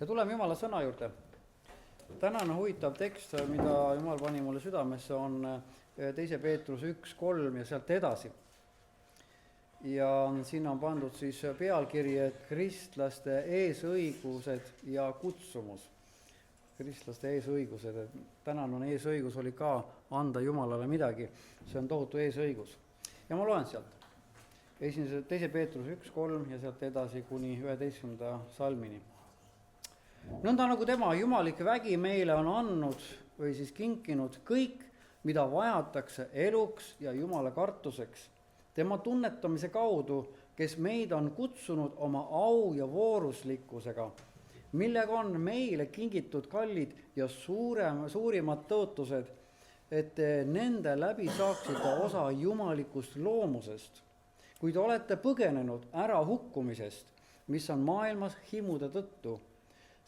Ja tuleme Jumala sõna juurde. Tänane huvitav tekst, mida Jumal pani mulle südamesse, on 2. Peetrus 1:3 ja sealt edasi. Ja siin on pandud siis pealkiri, et kristlaste eesõigused ja kutsumus. Kristlaste eesõigused, et tänane eesõigus oli ka anda Jumalale midagi. See on tohutu eesõigus. Ja ma loen sealt. 2. Peetrus 1:3 ja sealt edasi kuni 11. salmini. Nõnda nagu tema jumalik vägi meile on andnud või siis kinkinud kõik, mida vajatakse eluks ja Jumala kartuseks, tema tunnetamise kaudu, kes meid on kutsunud oma au ja vooruslikkusega, millega on meile kingitud kallid ja suurimad tõotused, et nende läbi saaksite osa jumalikust loomusest. Kui te olete põgenenud ära hukkumisest, mis on maailmas himude tõttu,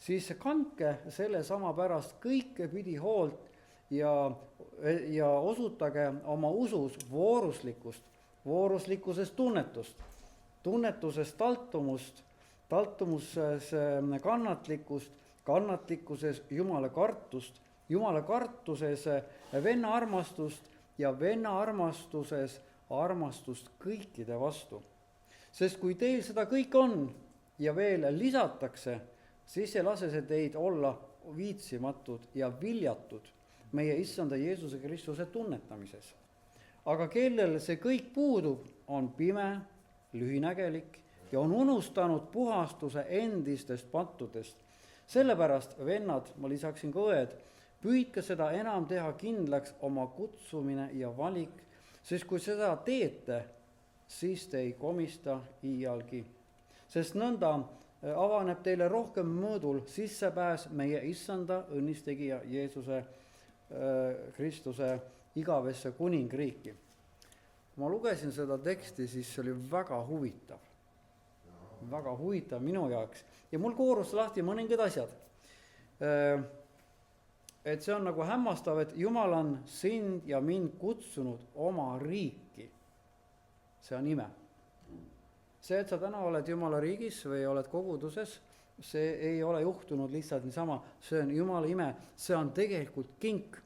siis kandke selle sama pärast kõike pidi hoolt ja osutage oma usus vooruslikkust, vooruslikkusest tunnetust, tunnetusest taltumust, taltumuses kannatlikkust, kannatlikkuses Jumala kartust, Jumala kartuses venna armastust ja venna armastuses armastust kõikide vastu. Sest kui teil seda kõik on ja veel lisatakse, siis ei lase see teid olla viitsimatud ja viljatud meie Issanda Jeesuse Kristuse tunnetamises. Aga kellel see kõik puudub, on pime, lühinägelik ja on unustanud puhastuse endistest pattudest. Sellepärast, vennad, ma lisaksin ka õed, püüdke seda enam teha kindlaks oma kutsumine ja valik, sest kui seda teete, siis te ei komista iialgi. Sest nõnda avaneb teile rohkem mõõdul sissepääs meie Issanda õnnistegija Jeesuse Kristuse igavesse kuningriiki. Ma lugesin seda teksti, siis see oli väga huvitav. Väga huvitav minu jaoks. Ja mul koorus lahti mõningad asjad. Et see on nagu hämmastav, et Jumal on sind ja mind kutsunud oma riiki. See on ime. See, et sa täna oled Jumala riigis või oled koguduses, see ei ole juhtunud lihtsalt niisama, see on Jumala ime, see on tegelikult kink.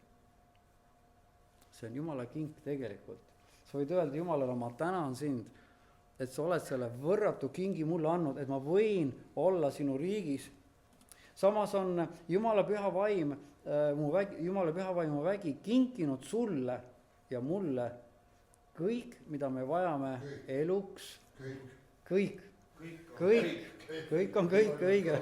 See on Jumala kink tegelikult. Sa võid öelda Jumalale, ma tänan sind, et sa oled selle võrratu kingi mulle andnud, et ma võin olla sinu riigis. Samas on Jumala püha vaim, Jumala püha vaimu vägi kinkinud sulle ja mulle kõik, mida me vajame eluks. Kõik on kõik õige.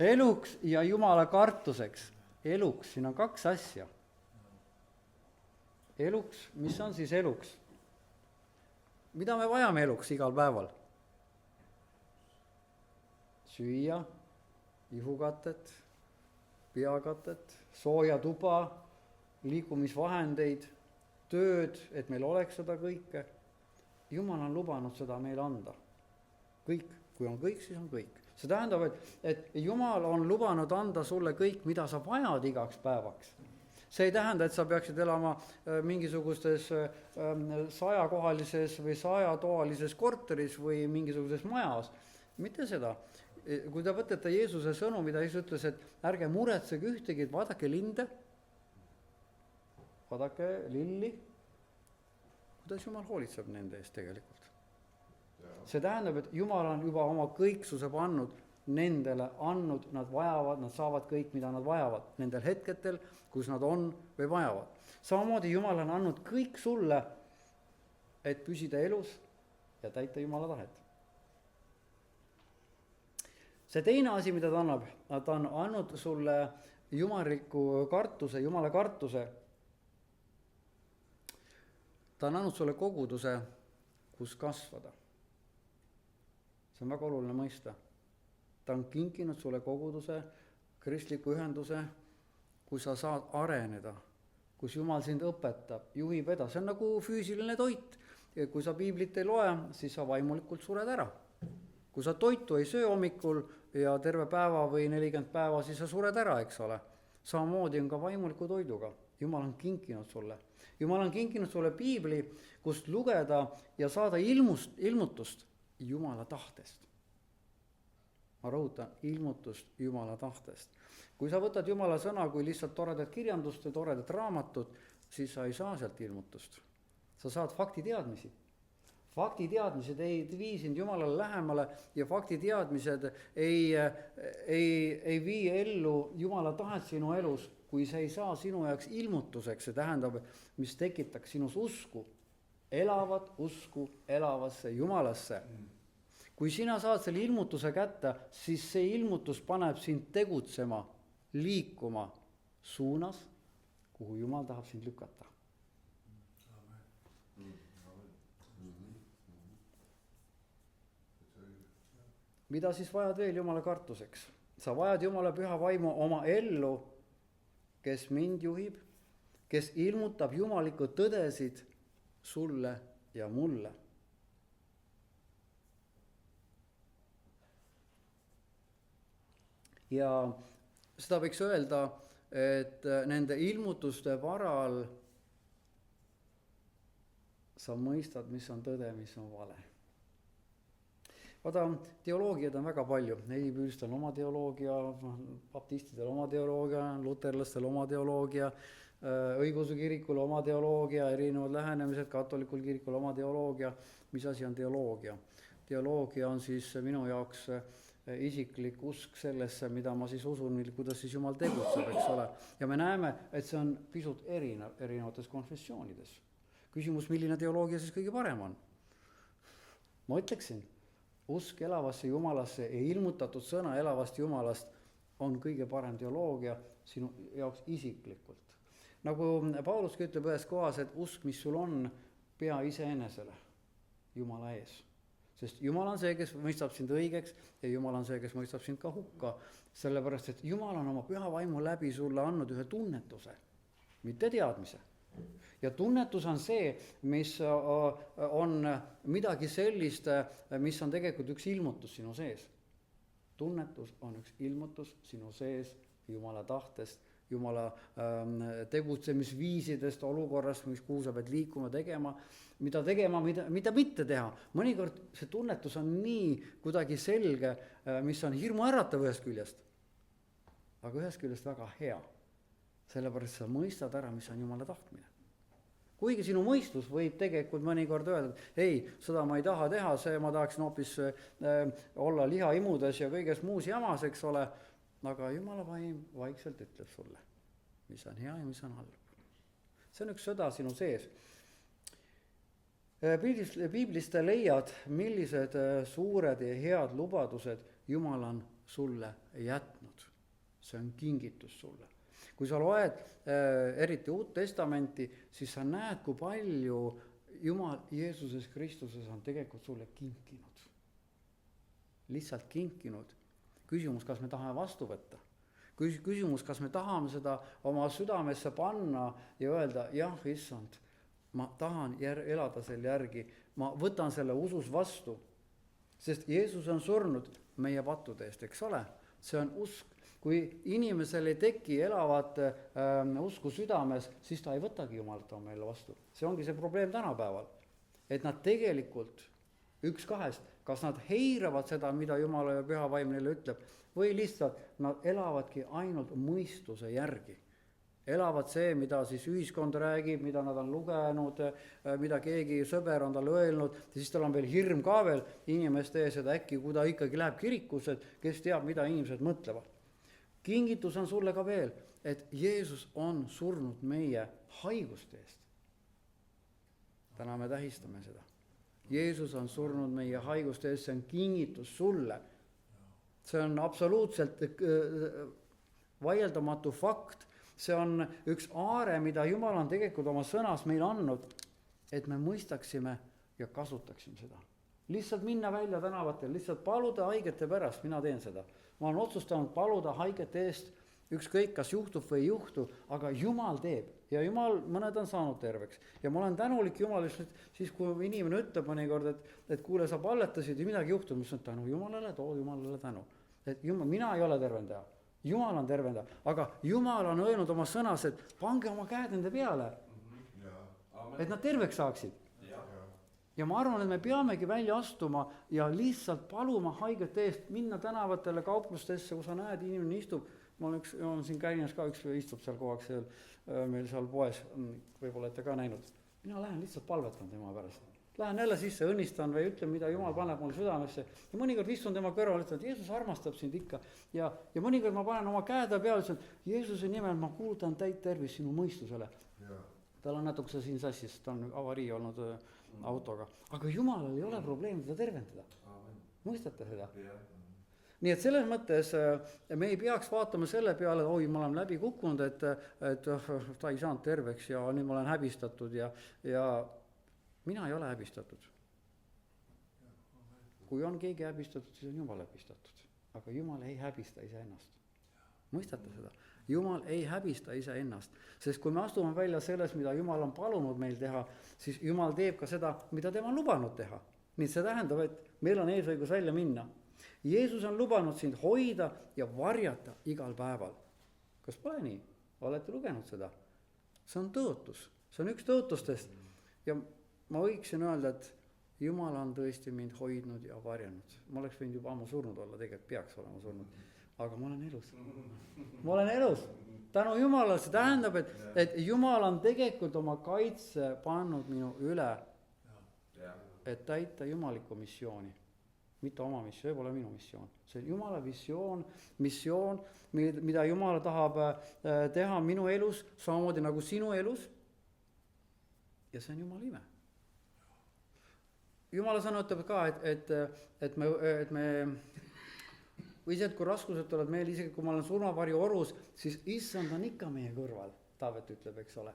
Eluks ja Jumala kartuseks. Eluks, siin on kaks asja. Eluks, mis on siis eluks? Mida me vajame eluks igal päeval? Süüa, ihukatet, peakatet, sooja tuba, liikumisvahendeid, tööd, et meil oleks seda kõike. Jumal on lubanud seda meile anda. Kõik, kui on kõik, siis on kõik. See tähendab, et Jumal on lubanud anda sulle kõik, mida sa vajad igaks päevaks. See ei tähenda, et sa peaksid elama mingisugustes 100-kohalises või 100-toalises korteris või mingisuguses majas. Mitte seda. Kui te võtate Jeesuse sõnu, mida Jeesus ütles, et ärge muretsege ühtegi, et vaadake linde, vaadake lilli, kuidas Jumal hoolitseb nende eest tegelikult. See tähendab, et Jumal on juba oma kõiksuse pannud, nendele andnud, nad vajavad, nad saavad kõik, mida nad vajavad, nendel hetketel, kus nad on või vajavad. Samamoodi Jumal on andnud kõik sulle, et püsida elus ja täita Jumala tahet. See teine asi, mida ta annab, ta on andnud sulle jumaliku kartuse, Jumala kartuse. Ta on andnud sulle koguduse, kus kasvada. See on väga oluline mõista. Ta on kinkinud sulle koguduse, kristliku ühenduse, kus sa saad areneda, kus Jumal sind õpetab, juhib edasi. See on nagu füüsiline toit. Kui sa piiblit ei loe, siis sa vaimulikult sured ära. Kui sa toitu ei söö hommikul ja terve päeva või 40 päeva, siis sa sured ära, eks ole. Samamoodi on ka vaimuliku toiduga. Jumal on kinkinud sulle. Jumal on kinkinud sulle piibli, kust lugeda ja saada ilmutust Jumala tahtest. ma rõhutan, ilmutust Jumala tahtest. kui sa võtad Jumala sõna kui lihtsalt toredat kirjandust ja toredat raamatut, siis sa ei saa sealt ilmutust. sa saad faktiteadmisi. faktiteadmised ei vii sind Jumalale lähemale ja faktiteadmised ei vii ellu Jumala tahet sinu elus, kui see ei saa sinu jaoks ilmutuseks, see tähendab, mis tekitaks sinus usku, elavat usku elavasse Jumalasse. kui sina saad selle ilmutuse kätte, siis see ilmutus paneb sind tegutsema, liikuma suunas, kuhu Jumal tahab sind lükata. mida siis vajad veel Jumala kartuseks? sa vajad Jumala püha vaimu oma ellu, kes mind juhib, kes ilmutab jumalikku tõdesid sulle ja mulle. ja seda võiks öelda, et nende ilmutuste varal sa mõistad, mis on tõde, mis on vale. vaata, teoloogiaid on väga palju, helipüüstel on oma teoloogia, baptistidel oma teoloogia, luterlastel oma teoloogia, õigeusu kirikul oma teoloogia, erinevad lähenemised, katolikul kirikul oma teoloogia. mis asi on teoloogia? teoloogia on siis minu jaoks isiklik usk sellesse, mida ma siis usun, kuidas siis Jumal tegutseb, eks ole. ja me näeme, et see on pisut erinev erinevates konfessioonides. küsimus, milline teoloogia siis kõige parem on? ma ütleksin, usk elavasse Jumalasse ja ilmutatud sõna elavast Jumalast on kõige parem teoloogia sinu jaoks isiklikult. nagu Pauluski ütleb ühes kohas, et usk, mis sul on, pea iseenesele Jumala ees. sest Jumal on see, kes mõistab sind õigeks ja Jumal on see, kes mõistab sind ka hukka. sellepärast, et Jumal on oma püha vaimu läbi sulle andnud ühe tunnetuse, mitte teadmise. ja tunnetus on see, mis on midagi sellist, mis on tegelikult üks ilmutus sinu sees. tunnetus on üks ilmutus sinu sees Jumala tahtest, Jumala tegutsemisviisidest, olukorrast, kuhu sa pead liikuma, tegema, mida mitte teha. mõnikord see tunnetus on nii kuidagi selge, mis on hirmuäratav ühest küljest, aga ühest küljest väga hea. sellepärast sa mõistad ära, mis on Jumala tahtmine. kuigi sinu mõistus võib tegelikult mõnikord öelda, et ei, seda ma ei taha teha, see ma tahaksin hoopis olla lihaimudes ja kõiges muus jamas, eks ole, aga Jumala vaim vaikselt ütleb sulle, mis on hea ja mis on halb. see on üks sõda sinu sees. Piiblist leiad, millised suured ja head lubadused Jumal on sulle jätnud. see on kingitus sulle. kui sa loed eriti Uut Testamenti, siis sa näed, kui palju Jumal Jeesuses Kristuses on tegelikult sulle kinkinud. lihtsalt kinkinud. küsimus, kas me tahame vastu võtta. Küsimus, kas me tahame seda oma südamesse panna ja öelda, jah, issand, ma tahan elada selle järgi, ma võtan selle usus vastu. Sest Jeesus on surnud meie pattude eest, eks ole, see on usk. Kui inimesel ei teki elavat usku südames, siis ta ei võtagi Jumalat oma meile vastu. See ongi see probleem tänapäeval, et nad tegelikult üks kahest, kas nad heiravad seda, mida Jumala ja püha vaim neile ütleb, või lihtsalt nad elavadki ainult mõistuse järgi. Elavad see, mida siis ühiskond räägib, mida nad on lugenud, mida keegi sõber on talle öelnud, ja siis tal on veel hirm ka veel inimeste ees, et äkki kui ta ikkagi läheb kirikusse, kes teab, mida inimesed mõtlevad. Kingitus on sulle ka veel, et Jeesus on surnud meie haiguste eest. Täna me tähistame seda. Jeesus on surnud meie haiguste eest, see on kingitus sulle. See on absoluutselt vaieldamatu fakt. See on üks aare, mida Jumal on tegelikult oma sõnas meile andnud, et me mõistaksime ja kasutaksime seda. Lihtsalt minna välja tänavatel, lihtsalt paluda haigete pärast, mina teen seda. Ma olen otsustanud paluda haigete eest, ükskõik kas juhtub või ei juhtu, aga Jumal teeb. Ja Jumal, mõned on saanud terveks. Ja ma olen tänulik Jumal, siis kui inimene ütleb mõnikord, et kuule, sa palletasid ja midagi juhtub, mis on tänu Jumalale, too Jumalale tänu. Et Jumal, mina ei ole tervendaja. Jumal on tervendaja, aga Jumal on öelnud oma sõnas, et pange oma käed nende peale, et nad terveks saaksid. ja ma arvan, et me peamegi välja astuma ja lihtsalt paluma haigete eest, minna tänavatele, kauplustesse, kus sa näed, inimene istub, ma olen siin käinas ka, üks istub seal kogu aeg seal meil seal poes, võib-olla olete ka näinud, mina lähen lihtsalt palvetan tema pärast. Lähen jälle sisse, õnnistan või ütlen, mida Jumal paneb mulle südamesse ja mõnikord istun tema kõrval, ütlen, et Jeesus armastab sind ikka ja mõnikord ma panen oma käede peale, ütlen, Jeesuse nimel ma kuulutan täit tervist sinu mõistusele. Tal on natukese siin sassis, ta on avarii olnud autoga, aga Jumalal ei ole probleemi teda tervendada. Mõistate seda? Nii et selles mõttes me ei peaks vaatama selle peale, et oi, ma olen läbi kukkunud, et ta ei saanud terveks ja nüüd ma olen häbistatud ja mina ei ole häbistatud. Kui on keegi häbistatud, siis on Jumal häbistatud. Aga Jumal ei häbista iseennast. Mõistate seda? Jumal ei häbista iseennast, sest kui me astume välja selles, mida Jumal on palunud meil teha, siis Jumal teeb ka seda, mida tema on lubanud teha. Nii see tähendab, et meil on eesõigus välja minna. Jeesus on lubanud sind hoida ja varjata igal päeval. Kas pole nii? Olete lugenud seda? See on tõotus. See on üks tõotustest. Ja ma võiksin öelda, et Jumal on tõesti mind hoidnud ja varjanud. Ma oleks võinud juba ammu surnud olla, tegelikult peaks olema surnud. Aga ma olen elus. Ma olen elus. Tänu Jumalale, see tähendab, et Jumal on tegelikult oma kaitse pannud minu üle, et täita jumaliku missiooni. Mitte oma missioon, pole minu missioon. See on Jumala missioon, mida Jumal tahab teha minu elus, samamoodi nagu sinu elus. Ja see on Jumala ime. Jumala sõna ütleb ka, et me või see, et kui raskused tulevad meil, isegi kui ma olen surmavarju orus, siis issand on ikka meie kõrval, Taavet ütleb, eks ole.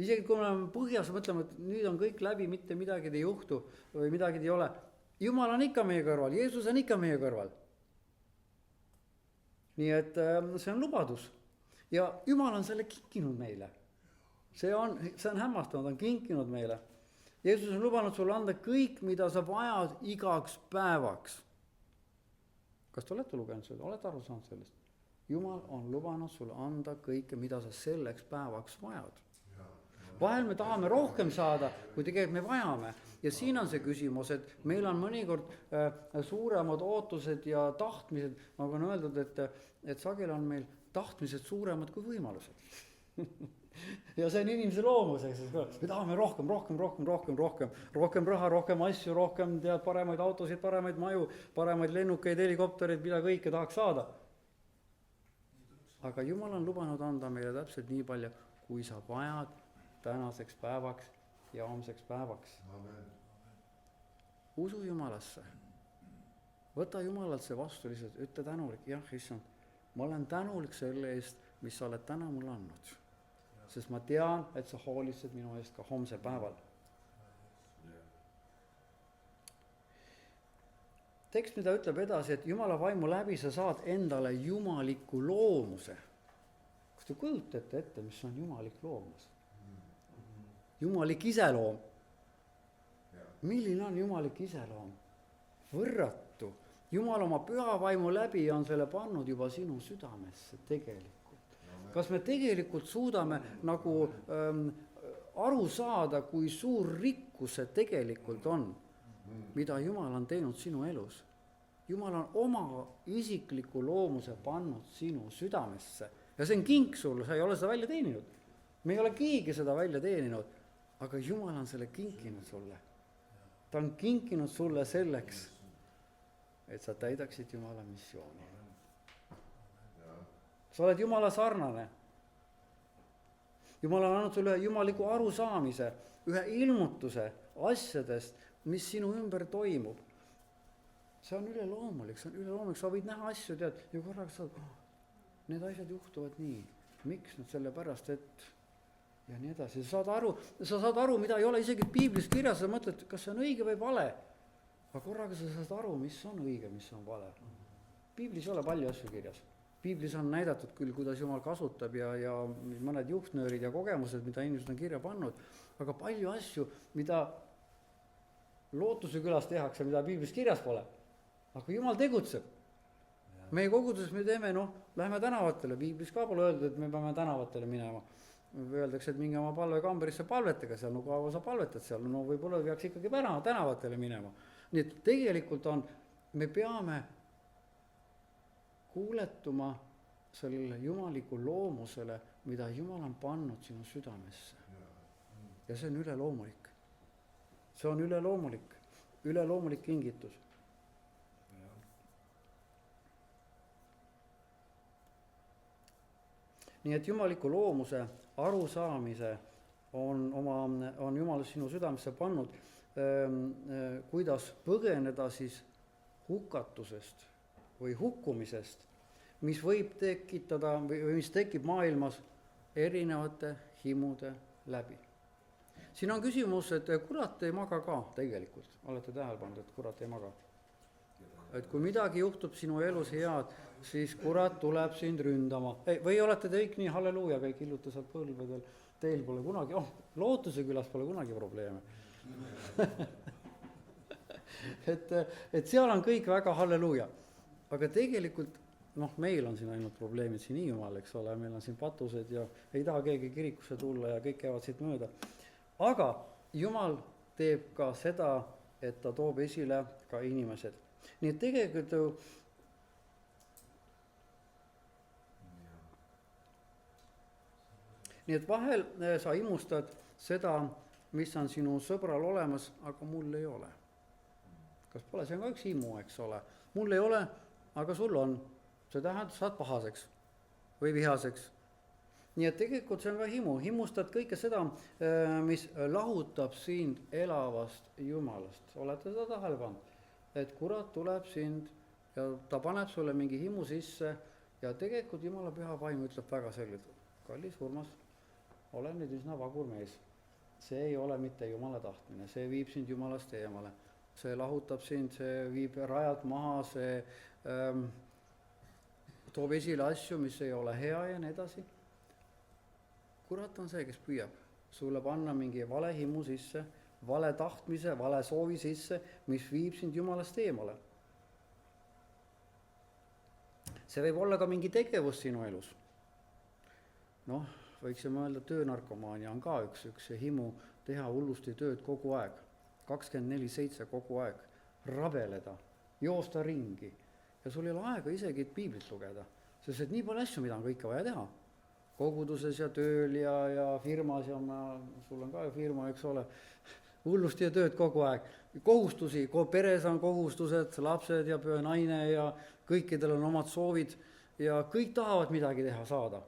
Isegi kui me oleme põhjas, mõtleme, et nüüd on kõik läbi, mitte midagi ei juhtu või midagi ei ole. Jumal on ikka meie kõrval, Jeesus on ikka meie kõrval. Nii et see on lubadus. Ja Jumal on selle kinkinud meile. See on hämmastanud, on kinkinud meile. Jeesus on lubanud sulle anda kõik, mida sa vajad igaks päevaks. Kas te olete lugenud seda? Olete aru saanud sellest? Jumal on lubanud sulle anda kõike, mida sa selleks päevaks vajad. Vahel me tahame rohkem saada, kui tegelikult me vajame. Ja siin on see küsimus, et meil on mõnikord suuremad ootused ja tahtmised, nagu on öeldud, et sageli on meil tahtmised suuremad kui võimalused. Ja see on inimese loomuseks, me tahame rohkem raha, rohkem asju, rohkem tead paremaid autosid, paremaid maju, paremaid lennukeid, helikoptereid, mida kõike tahaks saada. Aga Jumal on lubanud anda meile täpselt nii palju, kui sa vajad tänaseks päevaks ja homseks päevaks. Amen. Usu Jumalasse. Võta Jumalalt see vastu lihtsalt, ütle tänulik, jah, issand, ma olen tänulik selle eest, mis sa oled täna mulle andnud. Sest ma tean, et sa hoolitsed minu eest ka homse päeval. Tekst, mida ütleb edasi, et Jumala vaimu läbi sa saad endale jumaliku loomuse. Kas te kujutate ette, mis on jumalik loomus? Jumalik iseloom. Milline on jumalik iseloom? Võrratu. Jumal oma püha vaimu läbi on selle pannud juba sinu südamesse tegelikult. Kas me tegelikult suudame nagu aru saada, kui suur rikkus see tegelikult on, mida Jumal on teinud sinu elus? Jumal on oma isikliku loomuse pannud sinu südamesse. Ja see on kink sulle, sa ei ole seda välja teeninud. Me ei ole keegi seda välja teeninud, aga Jumal on selle kinkinud sulle. Ta on kinkinud sulle selleks, et sa täidaksid Jumala missiooni. Sa oled Jumala sarnane. Jumal on andnud sulle jumaliku arusaamise, ühe ilmutuse asjadest, mis sinu ümber toimub. See on üleloomulik, sa võid näha asju, tead, ja korraga saad, need asjad juhtuvad nii. Miks nad sellepärast, et ja nii edasi. Sa saad aru, mida ei ole isegi Piiblis kirjas, sa mõtled, kas see on õige või vale. Aga korraga sa saad aru, mis on õige, mis on vale. Piiblis ei ole palju asju kirjas. Piiblis on näidatud küll, kuidas Jumal kasutab ja mõned juhtnöörid ja kogemused, mida inimesed on kirja pannud, aga palju asju, mida lootuse külas tehakse, mida Piiblis kirjas pole. Aga Jumal tegutseb. Meie koguduses me teeme, lähme tänavatele, Piiblis ka pole öeldud, et me peame tänavatele minema. öeldakse, et minge oma palvekambrisse palvetage seal, no kaua sa palvetad seal, no võib-olla peaks ikkagi tänavatele minema. Nii et tegelikult me peame kuuletuma sellele jumaliku loomusele, mida Jumal on pannud sinu südamesse. Ja see on üleloomulik. See on üleloomulik kingitus. Nii et jumaliku loomuse arusaamise on Jumal sinu südamesse pannud, kuidas põgeneda siis hukatusest või hukkumisest, mis võib tekitada või mis tekib maailmas erinevate himude läbi. Siin on küsimus, et kurat ei maga ka tegelikult. Olete tähele pannud, et kurat ei maga. Et kui midagi juhtub sinu elus head, siis kurat tuleb sind ründama. Või olete te kõik nii halleluuja, kõik illuta sealt põlvedel, teil pole kunagi, Lootuse külas pole kunagi probleeme. et seal on kõik väga halleluuja. Aga tegelikult, meil on siin ainult probleemid siin Hiiumaal, eks ole, meil on siin patused ja ei taha keegi kirikusse tulla ja kõik käivad siit mööda. Aga Jumal teeb ka seda, et ta toob esile ka inimesed. Nii et tegelikult nii et vahel sa imustad seda, mis on sinu sõbral olemas, aga mul ei ole. Kas pole, see on ka üks himu, eks ole. Mul ei ole, aga sul on. See tähendab, saad pahaseks või vihaseks. Nii et tegelikult see on ka himu. Himustad kõike seda, mis lahutab sind elavast Jumalast. Olete seda tähele pannud? Et kurat tuleb sind ja ta paneb sulle mingi himu sisse ja tegelikult Jumala püha vaim ütleb väga selgelt, kallis Urmas, ole nüüd üsna vagur mees. See ei ole mitte Jumala tahtmine, see viib sind Jumalast eemale. See lahutab sind, see viib rajalt maha, see toob esile asju, mis ei ole hea ja nii edasi. Kurat on see, kes püüab sulle panna mingi vale himu sisse, vale tahtmise, vale soovi sisse, mis viib sind Jumalast eemale. See võib olla ka mingi tegevus sinu elus. Võiksime öelda, töönarkomaania on ka üks himu teha hullusti tööd kogu aeg, 24/7 kogu aeg, rabeleda, joosta ringi ja sul ei ole aega isegi piiblit lugeda, sest et nii palju asju, mida on kõike vaja teha. Koguduses ja tööl ja firmas ja sul on ka ju firma, eks ole, hullusti ja tööd kogu aeg. Kohustusi, peres on kohustused, lapsed ja naine ja kõikidel on omad soovid ja kõik tahavad midagi teha saada.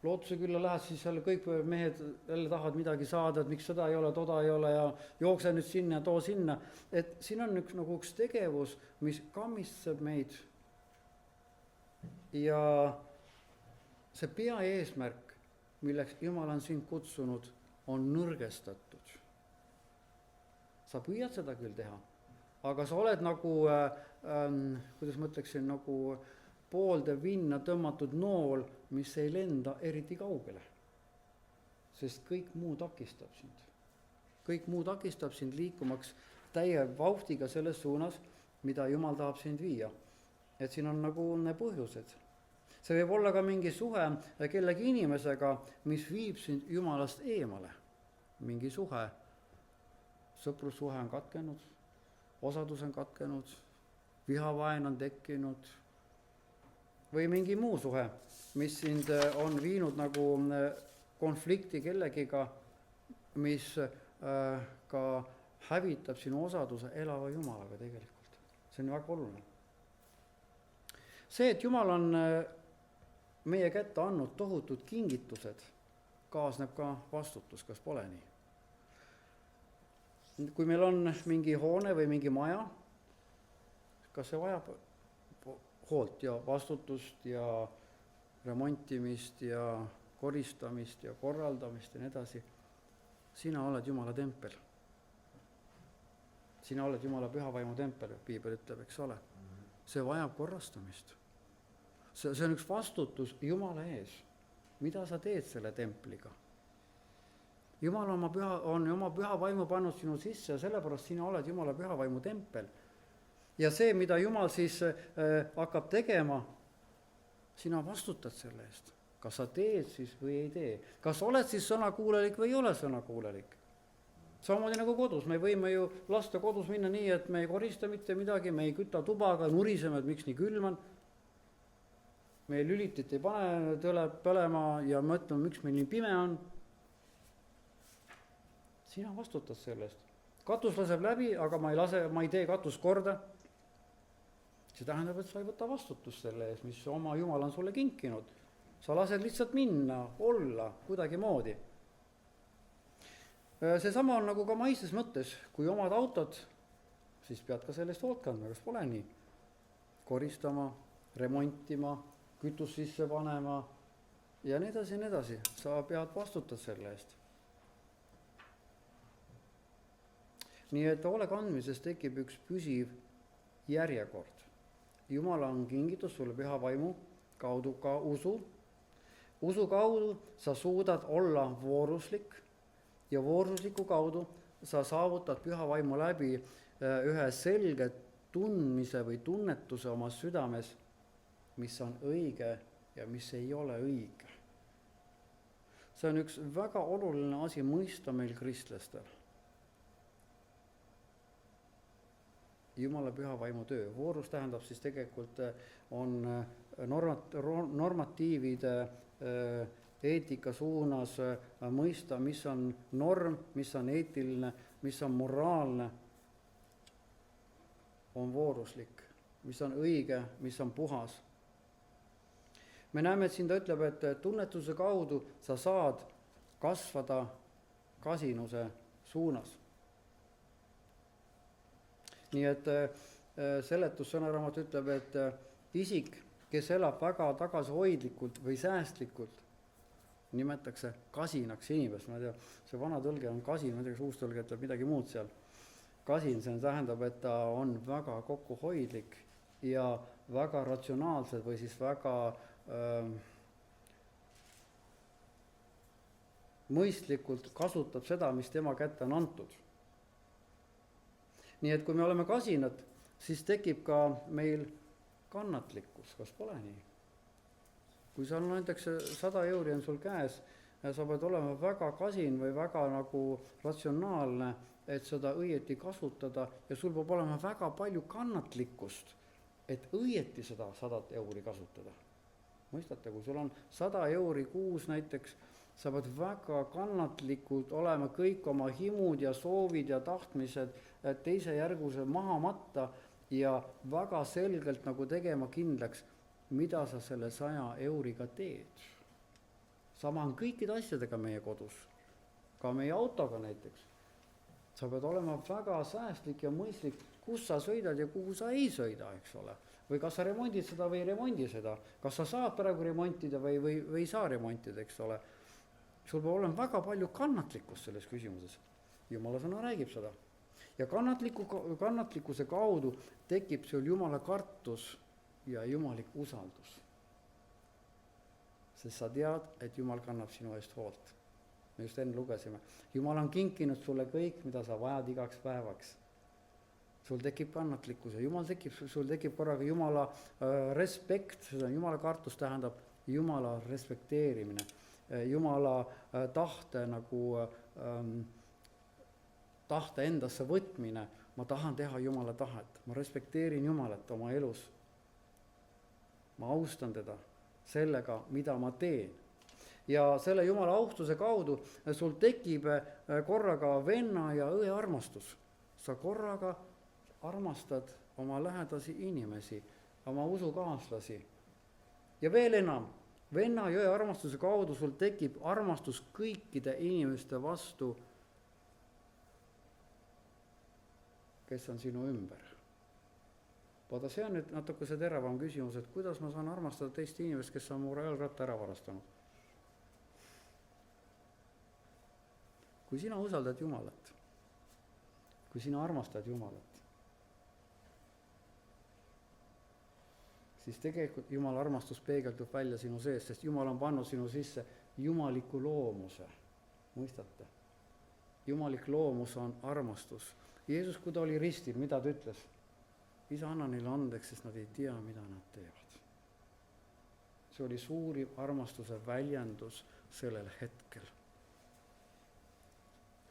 Lootuse külla lähed, siis jälle kõik mehed jälle tahavad midagi saada, et miks seda ei ole, toda ei ole ja jookse nüüd sinna ja too sinna. Et siin on üks tegevus, mis kammitseb meid ja see peaeesmärk, milleks Jumal on sind kutsunud, on nõrgestatud. Sa püüad seda küll teha, aga sa oled nagu, kuidas ma ütleksin, nagu poolde vinna tõmmatud nool, mis ei lenda eriti kaugele. Sest kõik muu takistab sind. Kõik muu takistab sind liikumaks täie vauhtiga selles suunas, mida Jumal tahab sind viia. Et siin on nagu põhjused. See võib olla ka mingi suhe kellegi inimesega, mis viib sind Jumalast eemale. Mingi suhe, sõprussuhe on katkenud, osadus on katkenud, vihavaen on tekkinud või mingi muu suhe, mis sind on viinud nagu konflikti kellegiga, mis ka hävitab sinu osaduse elava Jumalaga tegelikult. See on väga oluline. See, et Jumal on meie kätte andnud tohutud kingitused, kaasneb ka vastutus, kas pole nii? Kui meil on mingi hoone või mingi maja, kas see vajab hoolt ja vastutust ja remontimist ja koristamist ja korraldamist ja nii edasi? Sina oled Jumala tempel. Sina oled Jumala pühavaimu tempel, piibel ütleb, eks ole. See vajab korrastamist. See on üks vastutus Jumala ees. Mida sa teed selle templiga? Jumal on oma pühavaimu pannud sinu sisse ja sellepärast sina oled Jumala pühavaimu tempel. Ja see, mida Jumal siis hakkab tegema, sina vastutad selle eest. kas sa teed siis või ei tee, kas oled siis sõnakuulelik või ei ole sõnakuulelik. Samamoodi nagu kodus, me võime ju lasta kodus minna nii, et me ei korista mitte midagi, me ei küta tubaga, nuriseme, et miks nii külm on. Me lülitit ei pane tõle põlema ja mõtleme, miks meil nii pime on. Sina vastutad sellest. Katus laseb läbi, aga ma ei tee katust korda. See tähendab, et sa ei võta vastutust selle ees, mis oma Jumal on sulle kinkinud. Sa lased lihtsalt minna, olla kuidagi moodi. Seesama on nagu ka maises mõttes, kui omad autod, siis pead ka sellest hoolt kandma, kas pole nii? Koristama, remontima, kütus sisse panema ja nii edasi ja nii edasi. Sa pead vastutad selle eest. Nii et hoole kandmises tekib üks püsiv järjekord. Jumal on kingitud sulle püha vaimu kaudu ka usu. Usu kaudu sa suudad olla vooruslik ja voorusliku kaudu sa saavutad püha vaimu läbi ühe selge tundmise või tunnetuse oma südames, mis on õige ja mis ei ole õige. See on üks väga oluline asi mõista meil kristlastel. Jumala püha vaimu töö. Voorus tähendab siis tegelikult on normatiivide eetika suunas mõista, mis on norm, mis on eetiline, mis on moraalne, on vooruslik, mis on õige, mis on puhas. Me näeme, et siin ta ütleb, et tunnetuse kaudu sa saad kasvada kasinuse suunas. Nii et seletussõnaraamat ütleb, et isik, kes elab väga tagasihoidlikult või säästlikult, nimetakse kasinaks inimest. Ma ei tea, see vana tõlge on kasin, ma ei tea, kas uus tõlge ütleb midagi muud seal. Kasin, see tähendab, et ta on väga kokkuhoidlik ja väga ratsionaalsed või siis väga mõistlikult kasutab seda, mis tema kätte on antud. Nii et kui me oleme kasinad, siis tekib ka meil kannatlikkus, kas pole nii? Kui sa on näiteks 100 euri on sul käes ja sa pead olema väga kasin või väga nagu ratsionaalne, et seda õieti kasutada ja sul peab olema väga palju kannatlikkust, et õieti seda 100 euri kasutada. Mõistate, kui sul on 100 euri kuus näiteks, sa pead väga kannatlikud olema kõik oma himud ja soovid ja tahtmised teise järguse maha matta ja väga selgelt nagu tegema kindlaks, mida sa selle 100 euriga teed. Sama on kõikide asjadega meie kodus, ka meie autoga näiteks. Sa pead olema väga säästlik ja mõistlik, kus sa sõidad ja kuhu sa ei sõida, eks ole. Või kas sa remondid seda või ei remondi seda, kas sa saad praegu remontida või ei saa remontida, eks ole. Sul peab olema väga palju kannatlikkust selles küsimuses. Jumala sõna räägib seda. Ja kannatlikkuse kaudu tekib sul Jumala kartus ja jumalik usaldus. Sest sa tead, et Jumal kannab sinu eest hoolt. Me just enne lugesime. Jumal on kinkinud sulle kõik, mida sa vajad igaks päevaks. Sul tekib kannatlikkus ja sul tekib korraga Jumala respekt, seda Jumala kartus tähendab Jumala respekteerimine, Jumala tahte nagu tahte endasse võtmine. Ma tahan teha Jumala tahet, ma respekteerin Jumalat oma elus. Ma austan teda sellega, mida ma teen. Ja selle Jumala austuse kaudu sul tekib korraga venna ja õe armastus. Sa korraga armastad oma lähedasi inimesi, oma usukaaslasi. Ja veel enam, venna ja õe armastuse kaudu sul tekib armastus kõikide inimeste vastu, kes on sinu ümber. Vaata, see on nüüd natuke see teravam küsimus, et kuidas ma saan armastada teist inimest, kes on mu jalgratta ära varastanud. Kui sina usaldad Jumalat, kui sina armastad Jumalat, siis tegelikult Jumala armastus peegeldub välja sinu sees, sest Jumal on pannud sinu sisse jumaliku loomuse. Mõistate? Jumalik loomus on armastus. Jeesus, kui ta oli ristil, mida ta ütles? Isa, anna neile andeks, sest nad ei tea, mida nad teevad. see oli suurim armastuse väljendus sellel hetkel.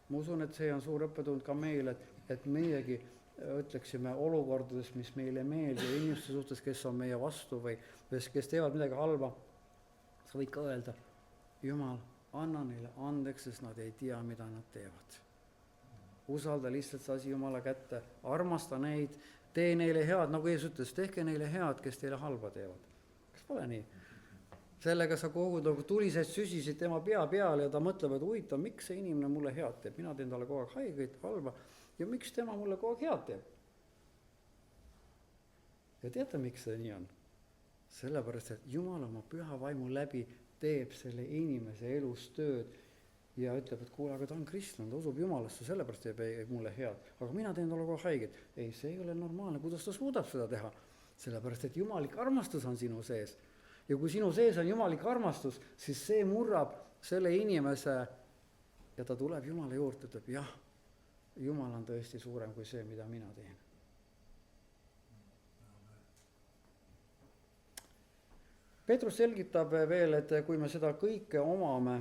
Ma usun, et see on suur õppetund ka meil, et meiegi ütleksime olukordades, mis meile meeldi, inimeste suhtes, kes on meie vastu või kes teevad midagi halba, sa võid ka öelda, Jumal, anna neile andeks, sest nad ei tea, mida nad teevad. Usalda lihtsalt see asi Jumala kätte, armasta neid, tee neile head, nagu Jeesus ütles, tehke neile head, kes teile halba teevad. Kas pole nii? Sellega sa kogud nagu tulised süsisid tema pea peale ja ta mõtleb, et huvitav, miks see inimene mulle head teeb, mina teen talle kogu aeg haigeid, halba ja miks tema mulle kogu aeg head teeb? Ja teate, miks see nii on? Sellepärast, et Jumal oma püha vaimu läbi teeb selle inimese elus tööd ja ütleb, et kuule, aga ta on kristlane, ta usub Jumalasse, sellepärast teeb mulle head. Aga mina teen talle kogu haiget. Ei, see ei ole normaalne, kuidas ta suudab seda teha. Sellepärast, et jumalik armastus on sinu sees. Ja kui sinu sees on jumalik armastus, siis see murrab selle inimese ja ta tuleb Jumala juurde, ütleb, jah, Jumal on tõesti suurem kui see, mida mina teen. Peetrus selgitab veel, et kui me seda kõike omame,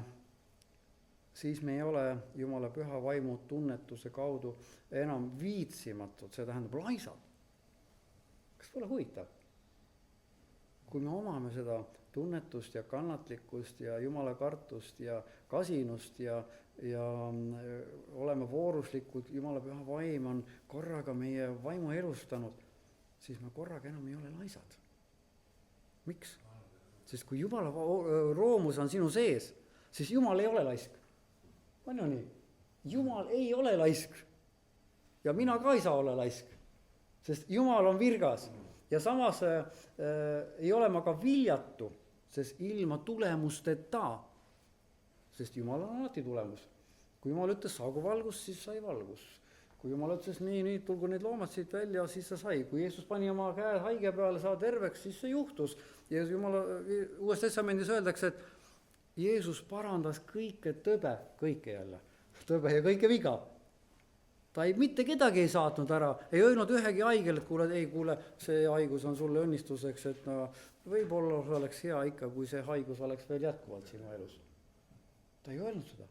siis me ei ole Jumala püha vaimu tunnetuse kaudu enam viitsimatud, see tähendab laisad. Kas pole huvitav? Kui me omame seda tunnetust ja kannatlikkust ja Jumala kartust ja kasinust ja oleme vooruslikud, Jumala püha vaim on korraga meie vaimu elustanud, siis me korraga enam ei ole laisad. Miks? Sest kui Jumala roomus on sinu sees, siis Jumal ei ole laisk. On ju nii? Jumal ei ole laisk. Ja mina ka ei saa olla laisk. Sest Jumal on virgas. Ja samas ei ole ma ka viljatu, sest ilma tulemusteta. Sest Jumal on alati tulemus. Kui Jumal ütles saagu valgus, siis sai valgus. Kui Jumal ütles nii, tulgu need loomad siit välja, siis sa sai. Kui Jeesus pani oma käe haige peale, saa terveks, siis see juhtus. Ja Jumala Uues Testamendis öeldakse, et Jeesus parandas kõike tõbe, kõike jälle, tõbe ja kõike viga. Ta mitte kedagi ei saatnud ära, ei öelnud ühegi haigel, et kuule, see haigus on sulle õnnistuseks, et no, võib-olla oleks hea ikka, kui see haigus oleks veel jätkuvalt sinu elus. Ta ei öelnud seda.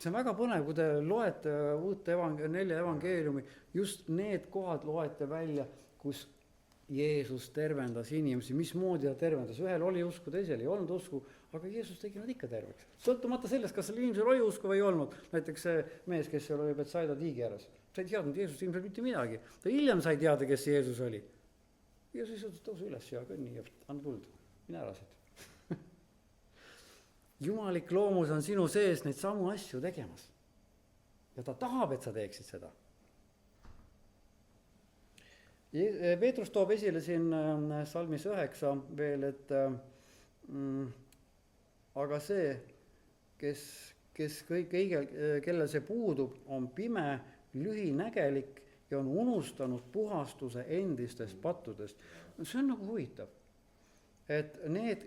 See on väga põnev, kui te loete uut 4 evangeeliumi, just need kohad loete välja, kus Jeesus tervendas inimesi, mismoodi ta tervendas. Ühel oli usku, teisel ei olnud usku, aga Jeesus tegi nad ikka terveks. Sõltumata sellest, kas selle inimesel oli usku või ei olnud. Näiteks see mees, kes seal oli Betsaida tiigi ääres. Ta ei teadnud Jeesus ilmselt mitte midagi. Ta hiljem sai teada, kes Jeesus oli. Jeesus ütles, tõusu üles ja kõnni ja anna tuld. Mine ära siit. Jumalik loomus on sinu sees neid samu asju tegemas. Ja ta tahab, et sa teeksid seda. Peetrus toob esile siin salmis 9 veel, et aga see, kellel see puudub, on pime, lühinägelik ja on unustanud puhastuse endistest pattudest. See on nagu huvitav. Et need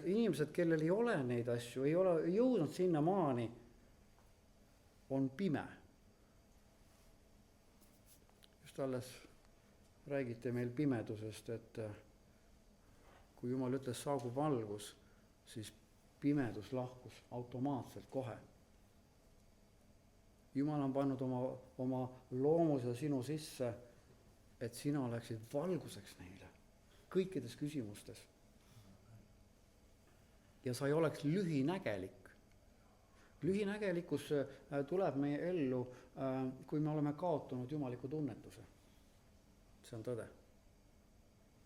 inimesed, kellel ei ole neid asju, ei ole jõudnud sinna maani, on pime. Just alles räägite meil pimedusest, et kui Jumal ütles saagu valgus, siis pimedus lahkus automaatselt kohe. Jumal on pannud oma loomuse sinu sisse, et sina oleksid valguseks neile. Kõikides küsimustes. Ja sa ei oleks lühinägelik. Lühinägelikkus tuleb meie ellu, kui me oleme kaotanud jumaliku tunnetuse. See on tõde.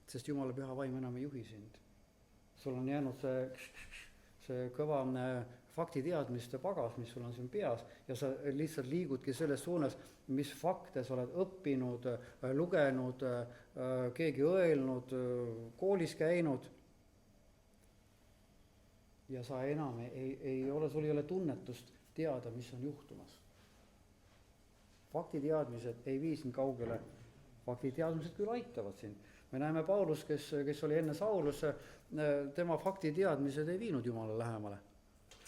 Sest Jumala püha vaim enam ei juhi sind. Sul on jäänud see kõva faktiteadmiste pagas, mis sul on siin peas, ja sa lihtsalt liigudki selles suunas, mis fakte sa oled õppinud, lugenud, keegi õelnud, koolis käinud. Ja sa enam sul ei ole tunnetust teada, mis on juhtumas. Faktiteadmised ei vii sind kaugele. Faktiteadmised küll aitavad sind. Me näeme Paulus, kes oli enne Saulus, tema faktiteadmised ei viinud Jumala lähemale.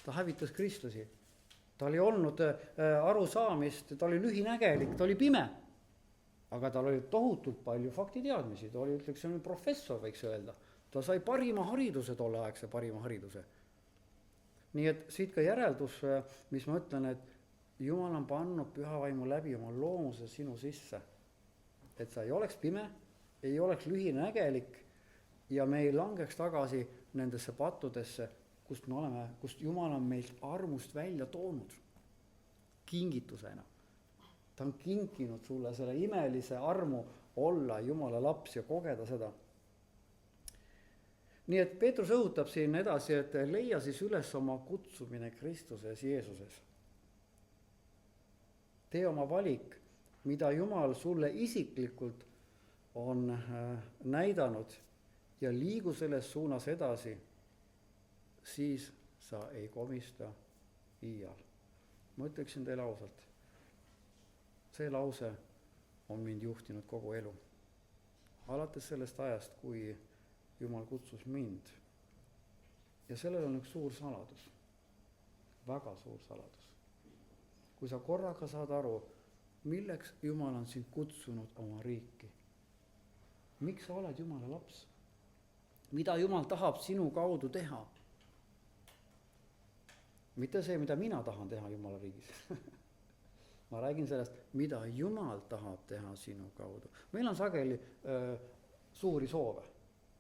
Ta hävitas kristlasi. Ta oli olnud arusaamist, ta oli lühinägelik, ta oli pime. aga tal oli tohutult palju faktiteadmisi, ta oli, ütleks, professor, võiks öelda. Ta sai parima hariduse, tolleaegse parima hariduse. nii et siit ka järeldus, mis ma ütlen, et Jumal on pannud püha vaimu läbi oma loomuse sinu sisse. Et sa ei oleks pime, ei oleks lühinägelik ja me ei langeks tagasi nendesse pattudesse, kust Jumal on meilt armust välja toonud kingitusena. Ta on kinkinud sulle selle imelise armu olla Jumala laps ja kogeda seda. Nii et Peetrus õhutab siin edasi, et leia siis üles oma kutsumine Kristuses Jeesuses. Tee oma valik, mida Jumal sulle isiklikult on näidanud ja liigu selles suunas edasi, siis sa ei komista iial. Ma ütleksin teile ausalt, see lause on mind juhtinud kogu elu. Alates sellest ajast, kui Jumal kutsus mind. Ja sellel on üks suur saladus, väga suur saladus. Kui sa korraga saad aru, milleks Jumal on sind kutsunud oma riiki. Miks sa oled Jumala laps? Mida Jumal tahab sinu kaudu teha? Mitte see, mida mina tahan teha Jumala riigis. Ma räägin sellest, mida Jumal tahab teha sinu kaudu. Meil on sageli suuri soove.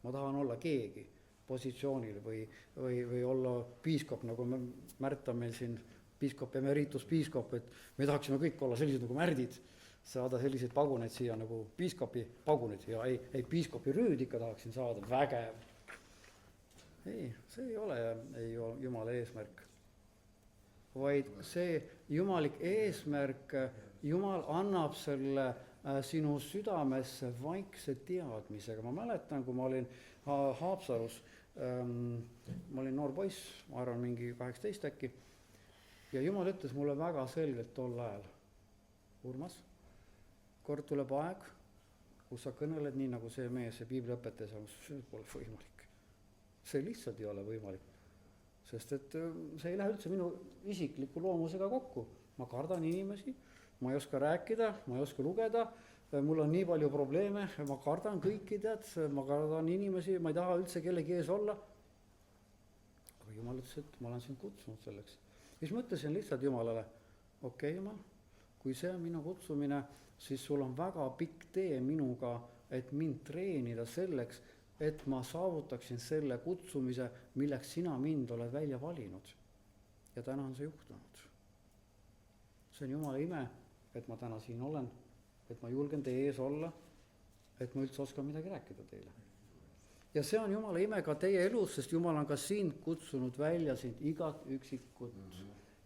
Ma tahan olla keegi positsioonil või olla piiskop, nagu Märt on meil siin piiskop, emeritus piiskop, et me tahaksime kõik olla sellised nagu Märdid, saada selliseid paguneid siia nagu piiskopi pagunid ja ei piiskopi rüüd ikka tahaksin saada, vägev. Ei, see ei ole Jumala eesmärk, vaid see jumalik eesmärk, Jumal annab selle sinu südamesse vaikse teadmisega. Ma mäletan, kui ma olin Haapsalus, ma olin noor poiss, ma arvan mingi 18 äkki, ja Jumal ütles mulle väga selgelt tol ajal, Urmas, kord tuleb aeg, kus sa kõneled nii nagu see mees, see piibliõpetaja, see pole võimalik. See lihtsalt ei ole võimalik, sest et see ei lähe üldse minu isikliku loomusega kokku. Ma kardan inimesi, ma ei oska rääkida, ma ei oska lugeda, mul on nii palju probleeme, ma kardan kõiki, ma kardan inimesi, ma ei taha üldse kellegi ees olla. Aga Jumal ütles, et ma olen sind kutsunud selleks. Siis ma ütlesin lihtsalt Jumalale, okei, Jumal, kui see on minu kutsumine, siis sul on väga pikk tee minuga, et mind treenida selleks, et ma saavutaksin selle kutsumise, milleks sina mind oled välja valinud. Ja täna on see juhtunud. See on Jumala ime, et ma täna siin olen, et ma julgen teie ees olla, et ma üldse oskan midagi rääkida teile. Ja see on Jumala ime ka teie elus, sest Jumal on ka sind kutsunud välja, sind igat üksikut.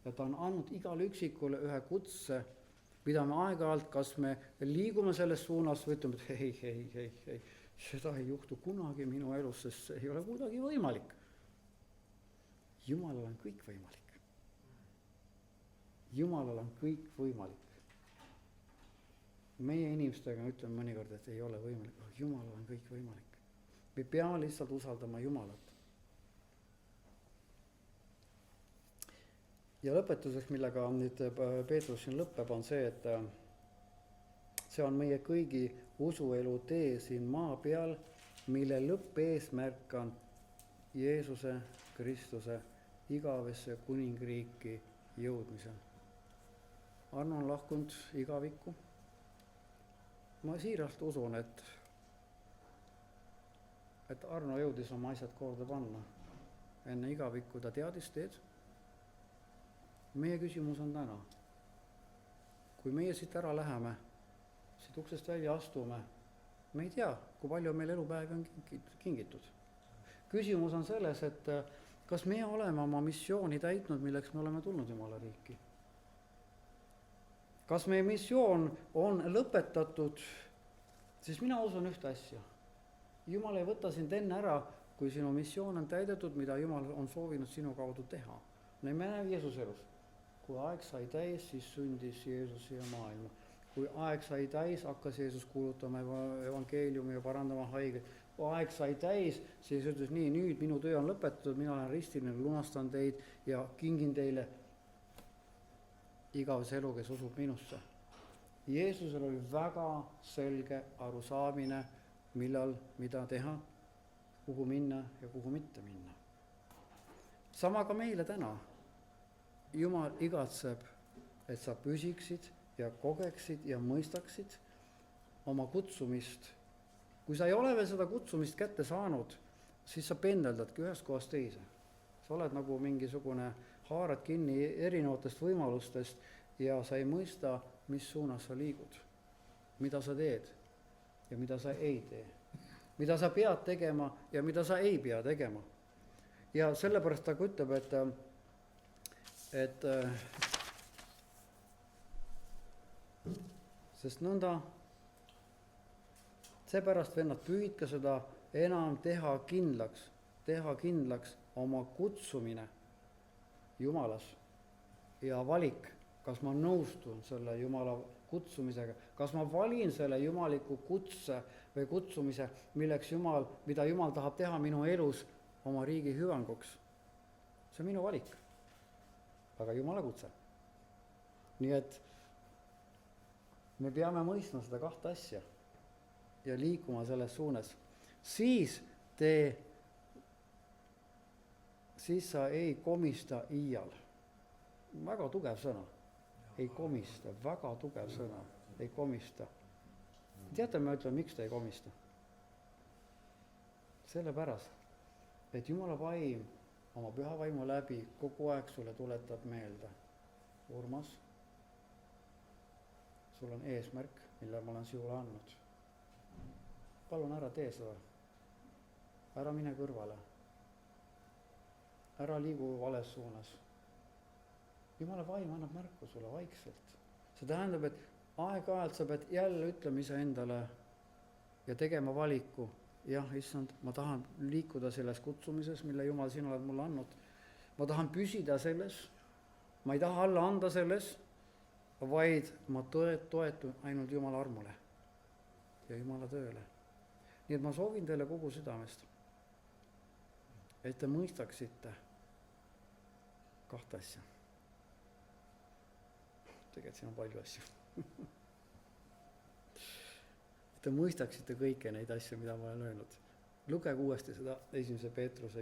Ja ta on andnud igale üksikule ühe kutse, mida me aeg-ajalt, kas me liigume selles suunas või ütleme, et ei, seda ei juhtu kunagi minu elus, sest see ei ole kuidagi võimalik. Jumalal on kõik võimalik. Jumalal on kõik võimalik. Meie inimestega ütleme mõnikord, et ei ole võimalik, aga Jumalal on kõik võimalik. Me peame lihtsalt usaldama Jumalat. Ja lõpetuseks, millega nüüd Peetrus siin lõpeb, on see, et see on meie kõigi usuelu tee siin maa peal, mille lõppeesmärk on Jeesuse Kristuse igavesse kuningriiki jõudmisel. Arno on lahkunud igavikku. Ma siiralt usun, et Arno jõudis oma asjad korda panna. Enne igavikku ta teadis teed. Meie küsimus on täna. Kui meie siit ära läheme, siit uksest välja astume, me ei tea, kui palju meil elupäevi on kingitud. Küsimus on selles, et kas me oleme oma missiooni täitnud, milleks me oleme tulnud Jumala riiki. Kas meie missioon on lõpetatud, siis mina usun ühte asja. Jumal ei võta sind enne ära, kui sinu missioon on täidetud, mida Jumal on soovinud sinu kaudu teha. Me näeme Jeesuse elus. Kui aeg sai täis, siis sündis Jeesus siia maailma. Kui aeg sai täis, hakkas Jeesus kuulutama evangeeliumi ja parandama haigeid. Kui aeg sai täis, siis ütles nii, nüüd minu töö on lõpetatud, mina olen ristiline, lunastan teid ja kingin teile igavese elu, kes usub minusse. Jeesusel oli väga selge arusaamine, millal mida teha, kuhu minna ja kuhu mitte minna. Sama ka meile täna. Jumal igatseb, et sa püsiksid ja kogeksid ja mõistaksid oma kutsumist. Kui sa ei ole veel seda kutsumist kätte saanud, siis sa pendeldadki ühest kohast teise. Sa oled nagu mingisugune, haarad kinni erinevatest võimalustest ja sa ei mõista, mis suunas sa liigud, mida sa teed ja mida sa ei tee, mida sa pead tegema ja mida sa ei pea tegema. Ja sellepärast ta ütleb, et sest nõnda, seepärast vennad, püüdke seda enam teha kindlaks oma kutsumine Jumalas ja valik, kas ma nõustun selle Jumala kutsumisega, kas ma valin selle jumaliku kutse või kutsumise, mida Jumal tahab teha minu elus oma riigi hüvanguks. See on minu valik, aga Jumala kutse. Nii et me peame mõistma seda kahte asja ja liikuma selles suunas. Siis sa ei komista iial. Väga tugev sõna. Ei komista, väga tugev sõna. Ei komista. Teate, ma ütlen, miks ta ei komista? Sellepärast, et Jumala vaim oma püha vaimu läbi kogu aeg sulle tuletab meelde. Urmas, sul on eesmärk, mille ma olen sinule andnud. Palun ära tee seda. Ära mine kõrvale. Ära liigu vales suunas. Jumala vaim annab märku sulle vaikselt. See tähendab, et aeg-ajalt sa pead jälle ütlema iseendale ja tegema valiku. Jah, issand, ma tahan liikuda selles kutsumises, mille Jumal sina oled mulle andnud. Ma tahan püsida selles. Ma ei taha alla anda selles, vaid ma toetun ainult Jumala armule ja Jumala tööle. Nii et ma soovin teile kogu südamest, et te mõistaksite kahte asja. Tegelikult siin on palju asju. Te mõistaksite kõiki neid asju, mida ma olen öelnud. Lugege uuesti seda 2. Peetruse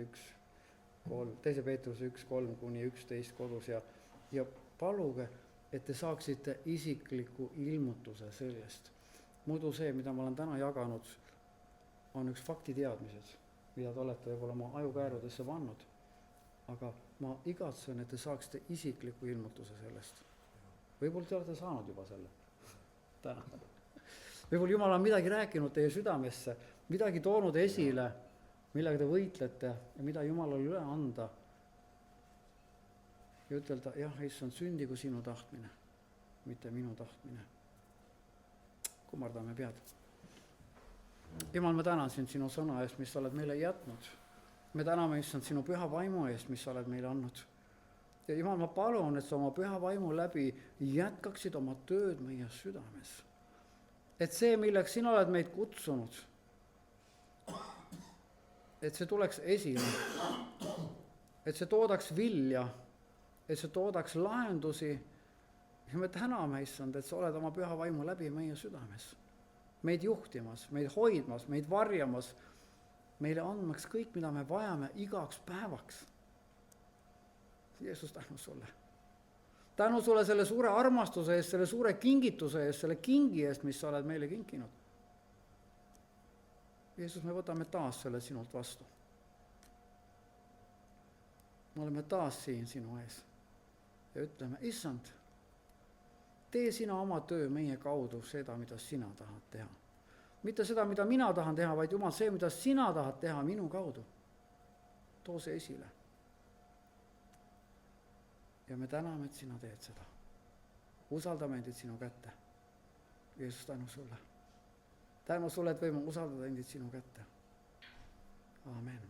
1:3-11 kodus ja paluge, et te saaksite isikliku ilmutuse sellest. Muidu see, mida ma olen täna jaganud, on üks faktiteadmised, mida te olete võib-olla oma ajukäärudesse vannud. Aga ma igatsen, et te saaksite isikliku ilmutuse sellest. Võib-olla te olete saanud juba selle. Täna. Võib-olla Jumal on midagi rääkinud teie südamesse, midagi toonud esile, millega te võitlete ja mida Jumalal üle anda. Ja ütelda, jah, issand, sündigu sinu tahtmine, mitte minu tahtmine. Kummardame pead. Jumal, ma tänan sind sinu sõna eest, mis sa oled meile jätnud. Me täname, issand, sinu püha vaimu eest, mis sa oled meile andnud. Ja Jumal, ma palun, et sa oma püha vaimu läbi jätkaksid oma tööd meie südames. Et see, milleks sina oled meid kutsunud, et see tuleks esile, et see toodaks vilja, et see toodaks lahendusi. Ja me täname, issand, et sa oled oma püha vaimu läbi meie südames. Meid juhtimas, meid hoidmas, meid varjamas, meile andmaks kõik, mida me vajame igaks päevaks. Jeesus, tänu sulle. Tänu sulle selle suure armastuse eest, selle suure kingituse eest, selle kingi eest, mis sa oled meile kinkinud. Jeesus, me võtame taas selle sinult vastu. Me oleme taas siin sinu ees ja ütleme, issand, tee sina oma töö meie kaudu seda, mida sina tahad teha. Mitte seda, mida mina tahan teha, vaid Jumal, see, mida sina tahad teha minu kaudu. Too see esile. Ja me täname, et sina teed seda. Usaldame endid sinu kätte. Jeesus, tänu sulle. Tänu sulle, et võime usaldada endid sinu kätte. Amen.